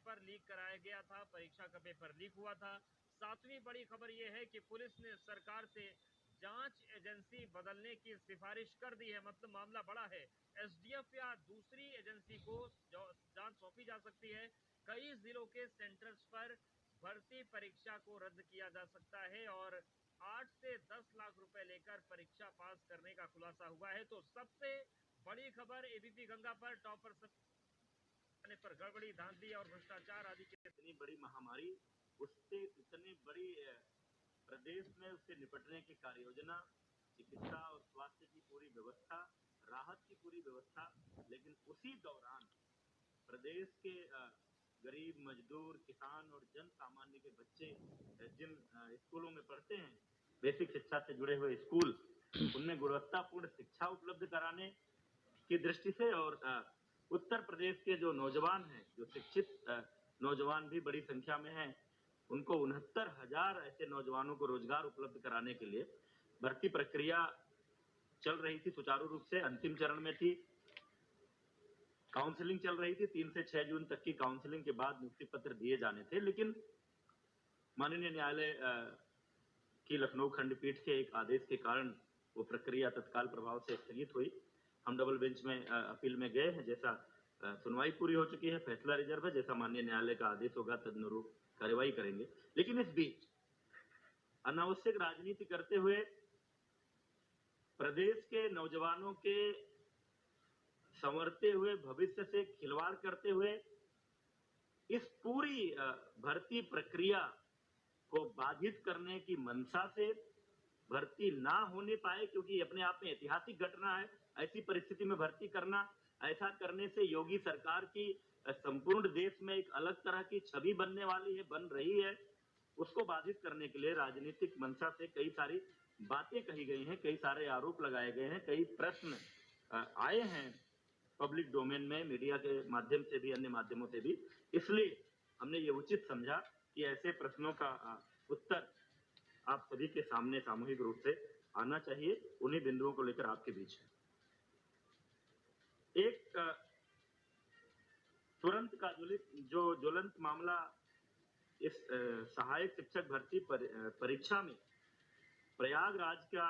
Paper leak कराया गया था, परीक्षा का पेपर लीक हुआ था। सातवीं बड़ी खबर यह है कि पुलिस ने सरकार से जांच एजेंसी बदलने की सिफारिश कर दी है। मतलब मामला बड़ा है। एसडीएफ या दूसरी एजेंसी को जांच सौंपी जा सकती है। कई जिलों के सेंटर्स पर भर्ती परीक्षा को रद्द किया जा सकता है और 8 से 10 लाख रुपए लेकर परीक्षा पास करने का खुलासा हुआ है। तो सबसे बड़ी खबर एबीपी गंगा पर टॉपर पर गड़बड़ी, धांधली और भ्रष्टाचार आदि के इतनी बड़ी महामारी, उससे इतनी बड़ी प्रदेश में उससे निपटने की कार्य योजना, चिकित्सा और स्वास्थ्य की पूरी व्यवस्था, राहत की पूरी व्यवस्था, लेकिन उसी दौरान प्रदेश के गरीब, मजदूर, किसान और जन सामान्य के बच्चे जिन स्कूलों में पढ़ते हैं, बेसिक शिक्षा से जुड़े हुए स्कूल, उनमें गुणवत्तापूर्ण शिक्षा उपलब्ध कराने की दृष्टि से और उत्तर प्रदेश के जो नौजवान हैं, जो शिक्षित नौजवान भी बड़ी संख्या में हैं, उनको 69,000 ऐसे नौजवानों को रोजगार उपलब्ध कराने के लिए भर्ती प्रक्रिया चल रही थी, सुचारू रूप से अंतिम चरण में थी। काउंसलिंग चल रही थी। 3 से 6 जून तक की काउंसलिंग के बाद नियुक्ति पत्र दिए जाने थे, लेकिन माननीय न्यायालय की लखनऊ खंडपीठ के एक आदेश के कारण वो प्रक्रिया तत्काल प्रभाव से स्थगित हुई। हम डबल बेंच में अपील में गए हैं। जैसा सुनवाई पूरी हो चुकी है, फैसला रिजर्व है, जैसा माननीय न्यायालय का आदेश होगा तदनुरूप कार्रवाई करेंगे। लेकिन इस बीच अनावश्यक राजनीति करते हुए प्रदेश के नौजवानों के संवरते हुए भविष्य से खिलवाड़ करते हुए इस पूरी भर्ती प्रक्रिया को बाधित करने की मंशा से भर्ती ना होने पाए, क्योंकि अपने आप में ऐतिहासिक घटना है। ऐसी परिस्थिति में भर्ती करना, ऐसा करने से योगी सरकार की संपूर्ण देश में एक अलग तरह की छवि बनने वाली है, बन रही है। उसको बाधित करने के लिए राजनीतिक मंशा से कई सारी बातें कही गई हैं, कई सारे आरोप लगाए गए हैं, कई प्रश्न आए हैं पब्लिक डोमेन में, मीडिया के माध्यम से भी, अन्य माध्यमों से भी। इसलिए हमने ये उचित समझा कि ऐसे प्रश्नों का उत्तर आप सभी के सामने सामूहिक रूप से आना चाहिए। उन्हीं बिंदुओं को लेकर आपके बीच है। एक तुरंत का जो ज्वलंत मामला इस सहायक शिक्षक भर्ती परीक्षा में प्रयागराज का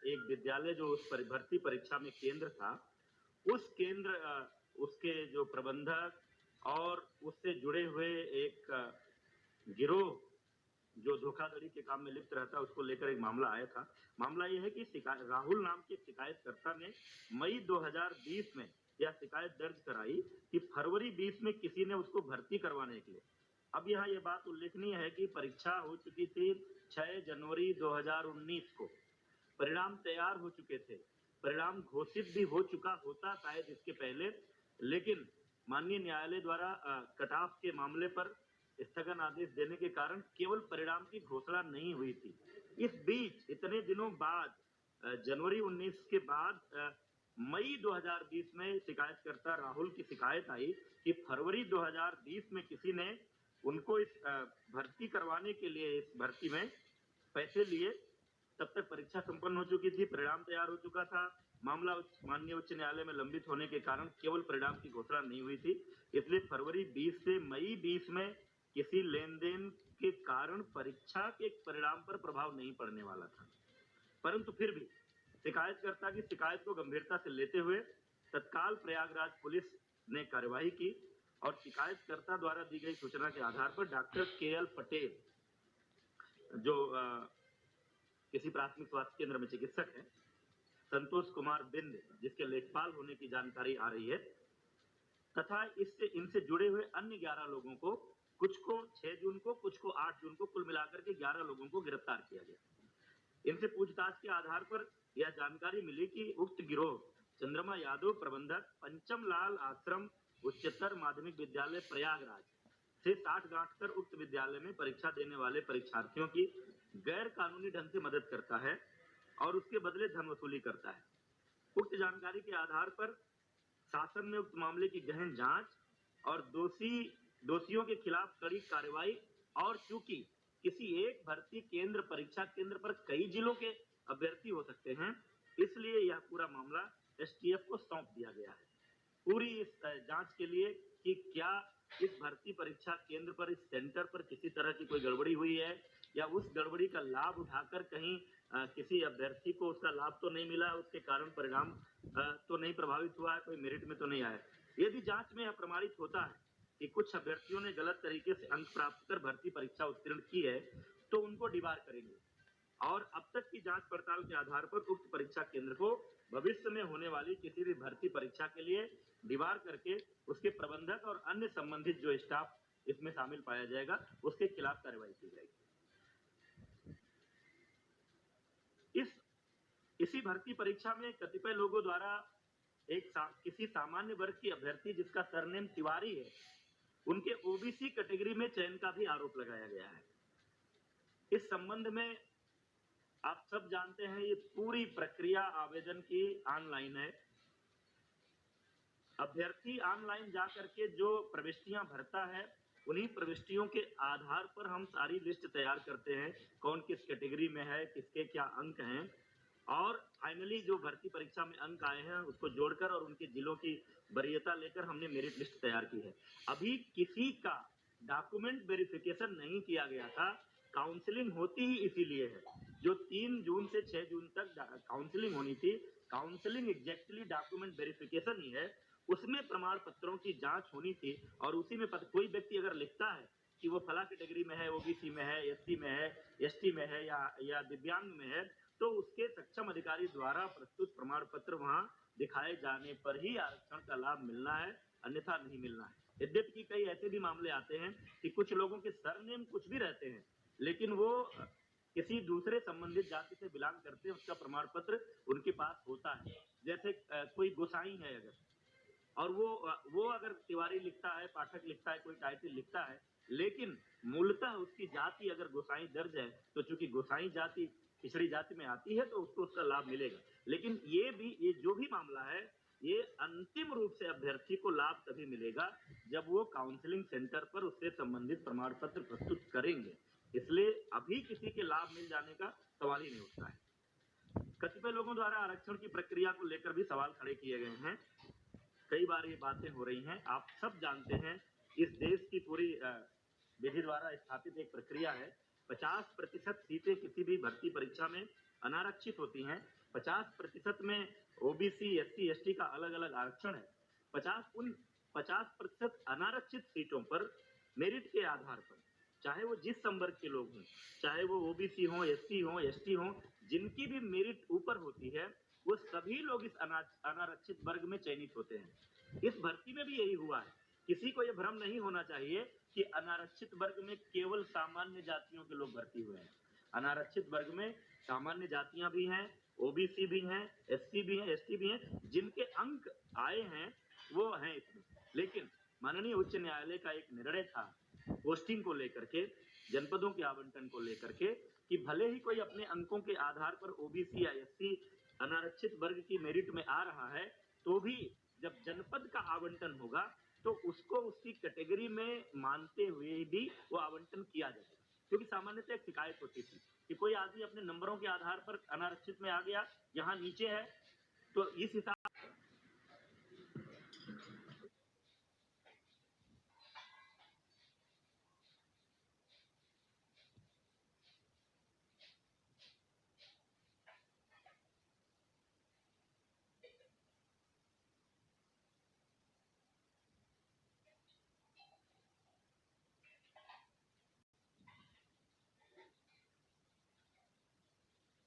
एक विद्यालय जो उस भर्ती परीक्षा में केंद्र था, उस केंद्र उसके जो प्रबंधक और उससे जुड़े हुए एक गिरोह जो धोखाधड़ी के काम में लिप्त रहता, उसको लेकर एक मामला आया था। मामला यह है कि राहुल नाम के शिकायतकर्ता ने मई 2020 में यह शिकायत दर्ज कराई कि फरवरी 20 में किसी ने उसको भर्ती करवाने के लिए। अब यहाँ यह बात उल्लेखनीय है कि परीक्षा हो चुकी थी 6 जनवरी 2019 को, परिणाम तैयार हो चुके थे, परिणाम घोषित भी हो चुका होता शायद इसके पहले, लेकिन माननीय न्यायालय द्वारा कट ऑफ के मामले पर स्थगन आदेश देने के कारण केवल परिणाम की घोषणा नहीं हुई थी। इस बीच इतने दिनों बाद जनवरी 19 के बाद मई 2020 में शिकायतकर्ता राहुल की शिकायत आई कि फरवरी 2020 में किसी ने उनको इस भर्ती करवाने के लिए इस भर्ती में पैसे लिए। तब तक परीक्षा संपन्न हो चुकी थी, परिणाम तैयार हो चुका था। मामला माननीय उच्च न्यायालय में लंबित होने के कारण केवल परिणाम की घोषणा नहीं हुई थी। इसलिए फरवरी 20 से मई 20 में किसी लेन देन के कारण परीक्षा के परिणाम पर प्रभाव नहीं पड़ने वाला था। परंतु फिर भी शिकायतकर्ता की शिकायत को गंभीरता से लेते हुए तत्काल प्रयागराज पुलिस ने कार्यवाही की और शिकायतकर्ता द्वारा दी गई सूचना के आधार पर डॉक्टर KL पटेल, जो किसी प्राथमिक स्वास्थ्य केंद्र में चिकित्सक है, संतोष कुमार बिंद जिसके लेखपाल होने की जानकारी आ रही है, तथा इनसे जुड़े हुए अन्य 11 लोगों को, कुछ को 6 जून को, कुछ को 8 जून को, कुल मिलाकर के 11 लोगों को गिरफ्तार किया गया। इनसे पूछताछ के आधार पर यह जानकारी मिली कि उक्त गिरोह चंद्रमा यादव प्रबंधक पंचम लाल आश्रम उच्चतर माध्यमिक विद्यालय प्रयागराज से 60 गांठ कर उक्त विद्यालय में परीक्षा देने वाले परीक्षार्थियों की गैर कानूनी ढंग से मदद करता है और उसके बदले धन वसूली करता है। उक्त जानकारी के आधार पर शासन ने उक्त मामले की गहन जांच और दोषियों के खिलाफ कड़ी कार्रवाई, और चूंकि किसी एक भर्ती केंद्र, परीक्षा केंद्र पर कई जिलों के अभ्यर्थी हो सकते हैं, इसलिए यह पूरा मामला STF को सौंप दिया गया है। पूरी इस जांच के लिए कि क्या इस भर्ती परीक्षा केंद्र पर, इस सेंटर पर किसी तरह की कोई गड़बड़ी हुई है या उस गड़बड़ी का लाभ उठाकर कहीं किसी अभ्यर्थी को उसका लाभ तो नहीं मिला, उसके कारण परिणाम तो नहीं प्रभावित हुआ है, कोई मेरिट में तो नहीं आया। यदि जांच में यह प्रमाणित होता है कि कुछ अभ्यर्थियों ने गलत तरीके से अंक प्राप्त कर भर्ती परीक्षा उत्तीर्ण की है, तो उनको डिबार करेंगे और अब तक की जांच पड़ताल के आधार पर उक्त परीक्षा केंद्र को भविष्य में होने वाली किसी भी भर्ती परीक्षा के लिए डिबार करके उसके प्रबंधक और अन्य संबंधित जो स्टाफ इसमें शामिल पाया जाएगा, उसके खिलाफ कार्रवाई की जाएगी। इसी भर्ती परीक्षा में कतिपय लोगों द्वारा किसी सामान्य वर्ग की अभ्यर्थी जिसका सरनेम तिवारी है, उनके ओबीसी कैटेगरी में चयन का भी आरोप लगाया गया है। इस संबंध में आप सब जानते हैं, ये पूरी प्रक्रिया आवेदन की ऑनलाइन है। अभ्यर्थी ऑनलाइन जा करके जो प्रविष्टियां भरता है, उन्हीं प्रविष्टियों के आधार पर हम सारी लिस्ट तैयार करते हैं, कौन किस कैटेगरी में है, किसके क्या अंक हैं, और फाइनली जो भर्ती परीक्षा में अंक आए हैं उसको जोड़कर और उनके जिलों की वरीयता लेकर हमने मेरिट लिस्ट तैयार की है। अभी किसी का डॉक्यूमेंट वेरिफिकेशन नहीं किया गया था। काउंसलिंग होती ही इसीलिए है। जो 3 जून से 6 जून तक काउंसलिंग होनी थी, काउंसलिंग एग्जैक्टली डॉक्यूमेंट वेरिफिकेशन ही है। उसमें प्रमाण पत्रों की जांच होनी थी और उसी में कोई व्यक्ति अगर लिखता है कि वो फला कैटेगरी में है, ओबीसी में है, एससी में है, एसटी में है या दिव्यांग में है, तो उसके सक्षम अधिकारी द्वारा प्रस्तुत प्रमाण पत्र वहां दिखाए जाने पर ही आरक्षण का लाभ मिलना है, अन्यथा नहीं मिलना है। यद्यपि कई ऐसे भी मामले आते हैं कि कुछ लोगों के सरनेम कुछ भी रहते हैं, लेकिन वो किसी दूसरे संबंधित जाति से बिलोंग करते हैं, उसका प्रमाण पत्र उनके पास होता है। जैसे कोई गोसाई है अगर, और वो अगर तिवारी लिखता है, पाठक लिखता है, कोई टाइटल लिखता है, लेकिन मूलतः उसकी जाति अगर गोसाई दर्ज है, तो चूंकि गोसाई जाति पिछड़ी जाति में आती है, तो उसको उसका लाभ मिलेगा। लेकिन ये जो भी मामला है, ये अंतिम रूप से अभ्यर्थी को लाभ तभी मिलेगा जब वो काउंसलिंग सेंटर पर उससे संबंधित प्रमाण पत्र प्रस्तुत करेंगे। इसलिए अभी किसी के लाभ मिल जाने का सवाल ही नहीं उठता है। कतिपय लोगों द्वारा आरक्षण की प्रक्रिया को लेकर भी सवाल खड़े किए गए हैं। कई बार ये बातें हो रही हैं। आप सब जानते हैं, इस देश की पूरी विधि द्वारा स्थापित एक प्रक्रिया है। 50% सीटें किसी भी भर्ती परीक्षा में अनारक्षित होती हैं। 50% में ओबीसी, एससी, एसटी का अलग अलग आरक्षण है। 50% अनारक्षित सीटों पर मेरिट के आधार पर, चाहे वो जिस संवर्ग के लोग हों, चाहे वो ओबीसी हों, एससी हों, एसटी हों, जिनकी भी मेरिट ऊपर होती है, वो सभी लोग इस अनारक्षित वर्ग में चयनित होते हैं। इस भर्ती में भी यही हुआ है। किसी को यह भ्रम नहीं होना चाहिए कि अनारक्षित वर्ग में केवल सामान्य जातियों के लोग भर्ती हुए हैं। अनारक्षित वर्ग में सामान्य जातियां भी हैं, ओबीसी भी हैं, एससी भी हैं, एसटी भी हैं। जिनके अंक आए हैं वो हैं इसमें। लेकिन माननीय उच्च न्यायालय का एक निर्णय था पोस्टिंग को लेकर के, जनपदों के आवंटन को लेकर के, कि भले ही कोई अपने अंकों के आधार पर ओबीसी या एससी अनारक्षित वर्ग की मेरिट में आ रहा है, तो भी जब जनपद का आवंटन होगा तो उसको उसकी कैटेगरी में मानते हुए भी वो आवंटन किया जाएगा। क्योंकि सामान्यतः एक शिकायत होती थी कि कोई आदमी अपने नंबरों के आधार पर अनारक्षित में आ गया, यहाँ नीचे है, तो इस हिसाब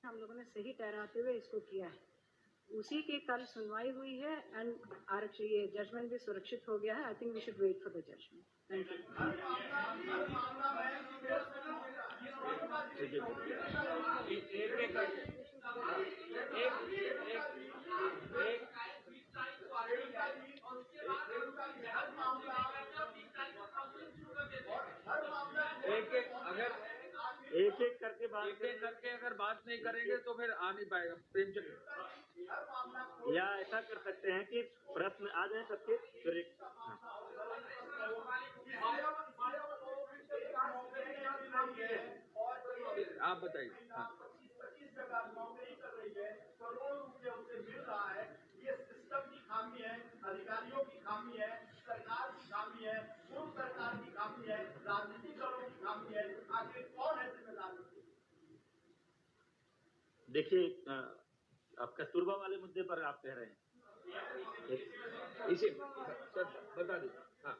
हम लोगों ने सही ठहराते हुए इसको किया है। उसी की कल सुनवाई हुई है एंड आरक्षण ये जजमेंट भी सुरक्षित हो गया है। I think we should wait for the judgement. Thank you. एक एक करके अगर बात नहीं करेंगे तो फिर आ नहीं पाएगा। प्रेमचंद, या ऐसा कर सकते हैं कि प्रश्न आ जाए सबके, फिर एक आप बताइए। हाँ। ये सिस्टम की खामी है, अधिकारियों की खामी है, सरकार की खामी है, पूर्व भी है, राजनीतिक दलों की नाम भी है, आखिर कौन है जिम्मेदार? देखिए, आप कस्तूरबा वाले मुद्दे पर आप कह रहे हैं, इसे सर बता दीजिए। हाँ,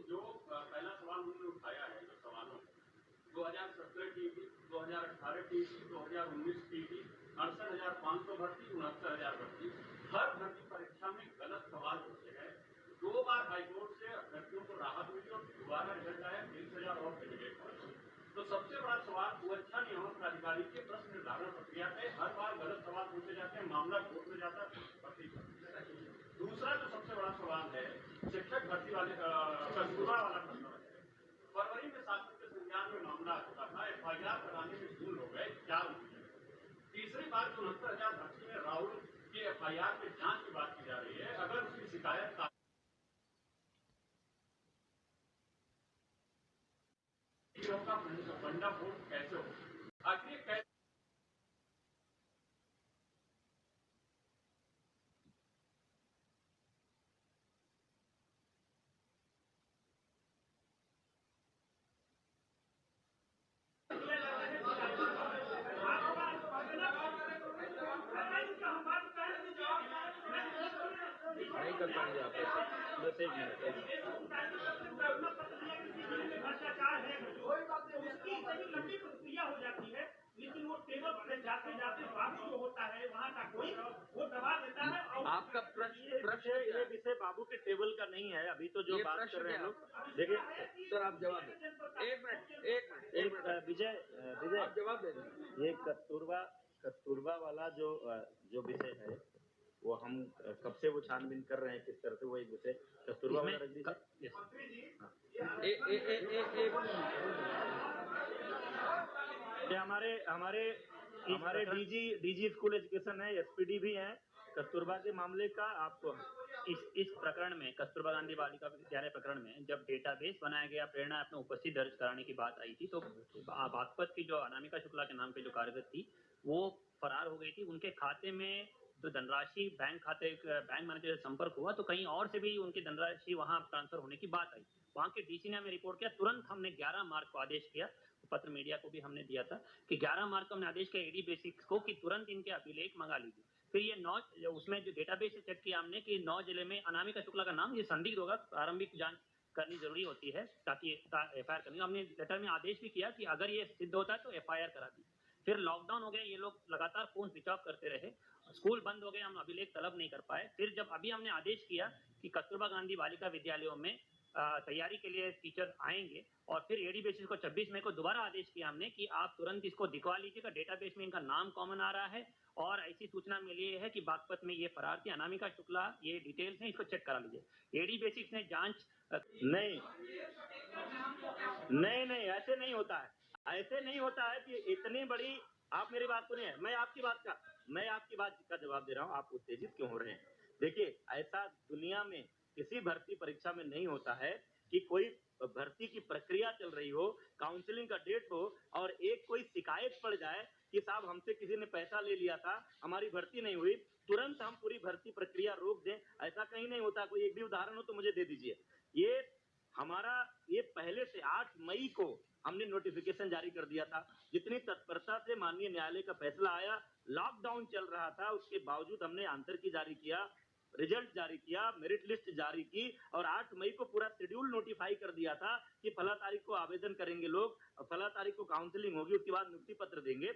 जो पहला सवाल उन्होंने उठाया है, जो सवालों 2017 की थी, 2018 की थी, 2019 की थी, 68,500 भर्ती, 69,000 भर्ती। हर भर्ती परीक्षा में गलत सवाल पूछे गए। 2 बार हाईकोर्ट से अभ्यर्थियों को राहत मिली और दोबारा रिजल्ट आया, 30,000 और कैंडिडेट पहुंचे। तो सबसे बड़ा सवाल सुरक्षा नियामक प्राधिकारी के प्रश्न निर्धारण प्रक्रिया पे हर बार गलत सवाल पूछे जाते हैं, मामला कोर्ट में जाता है। दूसरा जो सबसे बड़ा सवाल है, शिक्षक भर्ती वाले कस्तूरबा वाला प्रकरण है। फरवरी में शासन के संज्ञान में मामला आ चुका था, FIR कराने में जून हो गए, 4 महीने। तीसरी बार 69,000 भर्ती में राहुल के FIR में जांच की बात की जा रही है। अगर उसकी शिकायत का फंडा वोट कैसे हो, आखिर कैसे नहीं कर पाएंगे आप ऐसे। बस एक मिनट। भ्रष्टाचार है उसकी इतनी लंबी प्रक्रिया हो जाती है, लेकिन वो टेबल पे जाते जाते बाबू जो होता है वहाँ का कोई वो दबा देता है। और आपका प्रश्न ये विषय बाबू के टेबल का नहीं है, अभी तो जो ये बात प्रश्न कर रहे हैं क्या? लोग, देखिए सर आप जवाब दें। एक मिनट विजय आप जवाब दे दें। ये कस्तूरबा वाला जो विषय है, वो हम कब से वो छानबीन कर रहे हैं, किस तरह से वो एक विषय कस्तूरबा वाला रख दीजिए। हमारे डीजी स्कूल एजुकेशन है, SPD भी हैं। कस्तूरबा के मामले का आपको इस प्रकरण में, कस्तूरबा गांधी बालिका विद्यालय प्रकरण में जब डेटाबेस बनाया गया, प्रेरणा अपने उपस्थित दर्ज कराने की बात आई थी, तो बागपत की जो अनामिका शुक्ला के नाम पे जो कार्यरत थी वो फरार हो गई थी। उनके खाते में जो धनराशि बैंक मैनेजर से संपर्क हुआ तो कहीं और से भी उनकी धनराशि वहां ट्रांसफर होने की बात आई। वहां के DC ने हमें रिपोर्ट किया, तुरंत हमने 11 मार्च को आदेश किया, पत्र मीडिया को भी हमने दिया था कि 11 मार्च को हमने आदेश किया ED बेसिक्स को कि तुरंत इनके अभिलेख मंगा लीजिए। फिर ये 9 उसमें जो डेटाबेस से चेक किया हमने कि 9 जिले में अनामिका शुक्ला का नाम ये संदिग्ध होगा, प्रारंभिक जांच करनी जरूरी होती है ताकि FIR करनी। हमने लेटर में आदेश भी किया कि अगर ये सिद्ध होता है तो FIR करा दी। फिर लॉकडाउन हो गया, ये लोग लगातार फोन स्विच ऑफ करते रहे, स्कूल बंद हो गए, हम अभिलेख तलब नहीं कर पाए। फिर जब अभी हमने आदेश किया कि कस्तूरबा गांधी बालिका विद्यालयों में तैयारी के लिए टीचर आएंगे, और फिर ED बेसिस को 26 मई को दोबारा आदेश किया हमने कि आप तुरंत इसको दिखवा लीजिएगा, डेटाबेस में इनका नाम कॉमन आ रहा है और ऐसी सूचना मिली है कि बागपत में ये फरार थी, अनामिका शुक्ला, ये डिटेल्स हैं, इसको चेक करा लीजिए। ED बेसिस ने जांच नहीं, ऐसे नहीं होता है। ऐसे नहीं होता है कि इतनी बड़ी, आप मेरी बात सुनिए, मैं आपकी बात का जवाब दे रहा हूँ, आप उत्तेजित क्यों हो रहे हैं? देखिए, ऐसा दुनिया में किसी भर्ती परीक्षा में नहीं होता है कि कोई भर्ती की प्रक्रिया चल रही हो, काउंसलिंग का डेट हो और एक कोई शिकायत पड़ जाए कि साहब हमसे किसी ने पैसा ले लिया था, हमारी भर्ती नहीं हुई, तुरंत हम पूरी भर्ती प्रक्रिया रोक दें। ऐसा कहीं नहीं होता। कोई एक भी उदाहरण हो तो मुझे दे दीजिए। ये पहले से 8 मई को हमने नोटिफिकेशन जारी कर दिया था। जितनी तत्परता से माननीय न्यायालय का फैसला आया, लॉकडाउन चल रहा था, उसके बावजूद हमने आंतर की जारी किया, रिजल्ट जारी किया, मेरिट लिस्ट जारी की और 8 मई को पूरा शेड्यूल नोटिफाई कर दिया था कि फला तारीख को आवेदन करेंगे लोग और फला तारीख को काउंसलिंग होगी, उसके बाद नियुक्ति पत्र देंगे।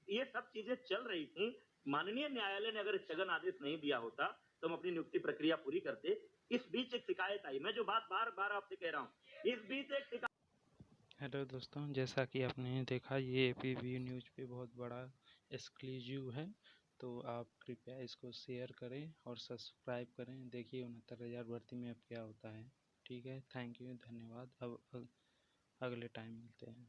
ये सब चीजें चल रही थी। माननीय न्यायालय ने अगर स्थगन आदेश नहीं दिया होता तो हम अपनी नियुक्ति प्रक्रिया पूरी करते। इस बीच एक शिकायत आई, मैं जो बात बार-बार आपसे कह रहा हूँ, इस बीच एक शिकायत। हेलो दोस्तों, जैसा कि आपने देखा ये APV न्यूज़ पे बहुत बड़ा एक्सक्लूसिव है, तो आप कृपया इसको शेयर करें और सब्सक्राइब करें। देखिए 69,000 भर्ती में अब क्या होता है। ठीक है, थैंक यू, धन्यवाद। अब अगले टाइम मिलते हैं।